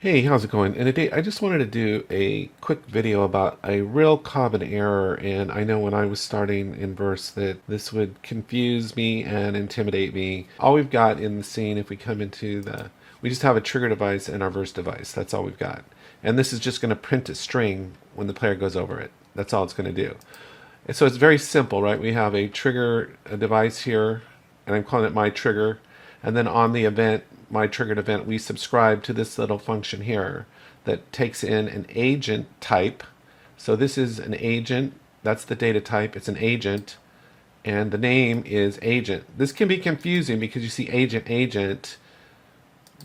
Hey, how's it going? And today I just wanted to do a quick video about a real common error, and I know when I was starting in verse that this would confuse me and intimidate me. All we've got in the scene, if we come into we just have a trigger device and our verse device. That's all we've got. And this is just going to print a string when the player goes over it. That's all it's going to do. And so it's very simple, right? We have a device here, and I'm calling it my trigger. And then on the event, my triggered event, we subscribe to this little function here that takes in an agent type. So this is an agent. That's the data type. It's an agent. And the name is agent. This can be confusing because you see agent.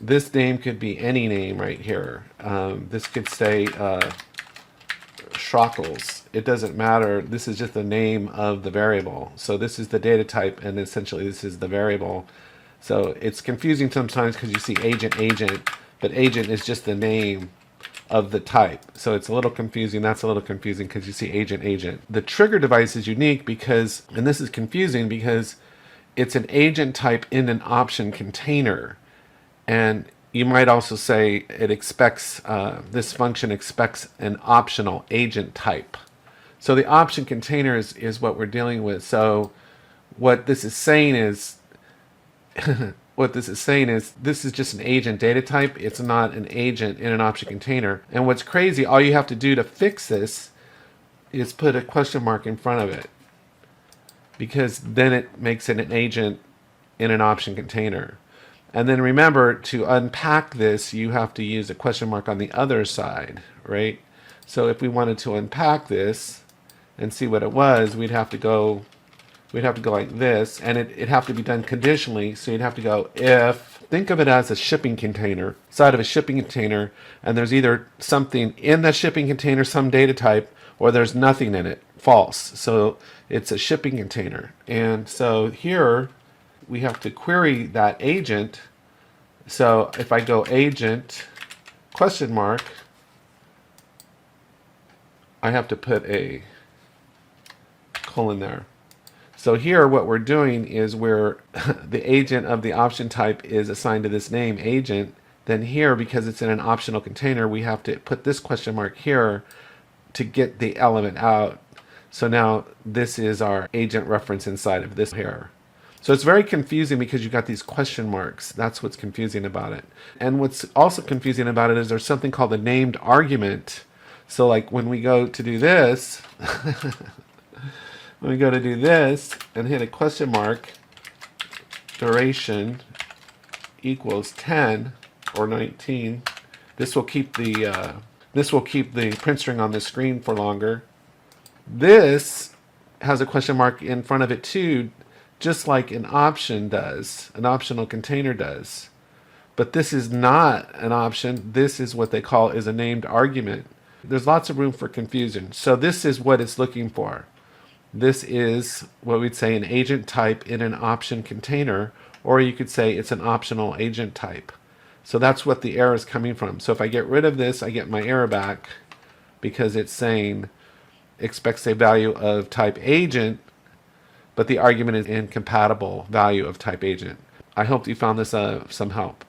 This name could be any name right here. This could say Schrockles. It doesn't matter. This is just the name of the variable. So this is the data type, and essentially this is the variable. So it's confusing sometimes because you see agent, but agent is just the name of the type. So it's a little confusing. That's a little confusing because you see agent. The trigger device is unique because, and this is confusing because it's an agent type in an option container. And you might also say it expects, this function expects an optional agent type. So the option container is what we're dealing with. So what this is saying is, this is just an agent data type. It's not an agent in an option container. And what's crazy, all you have to do to fix this is put a question mark in front of it, because then it makes it an agent in an option container. And then remember, to unpack this, you have to use a question mark on the other side, right? So if we wanted to unpack this and see what it was, we'd have to go like this, and it'd have to be done conditionally. So you'd have to go if, think of it as a shipping container, side of a shipping container, and there's either something in that shipping container, some data type, or there's nothing in it, false. So it's a shipping container. And so here we have to query that agent. So if I go agent question mark, I have to put a colon there. So here what we're doing is where the agent of the option type is assigned to this name, agent. Then here, because it's in an optional container, we have to put this question mark here to get the element out. So now this is our agent reference inside of this here. So it's very confusing because you've got these question marks. That's what's confusing about it. And what's also confusing about it is there's something called a named argument. So like when we go to do this, when we go to do this and hit a question mark, duration equals 10 or 19, this will keep the print string on the screen for longer. This has a question mark in front of it too, just like an option does, an optional container does. But this is not an option. This is what they call is a named argument. There's lots of room for confusion. So this is what it's looking for. This is what we'd say an agent type in an option container, or you could say it's an optional agent type. So that's what the error is coming from. So if I get rid of this, I get my error back because it's saying expects a value of type agent, but the argument is incompatible value of type agent. I hope you found this some help.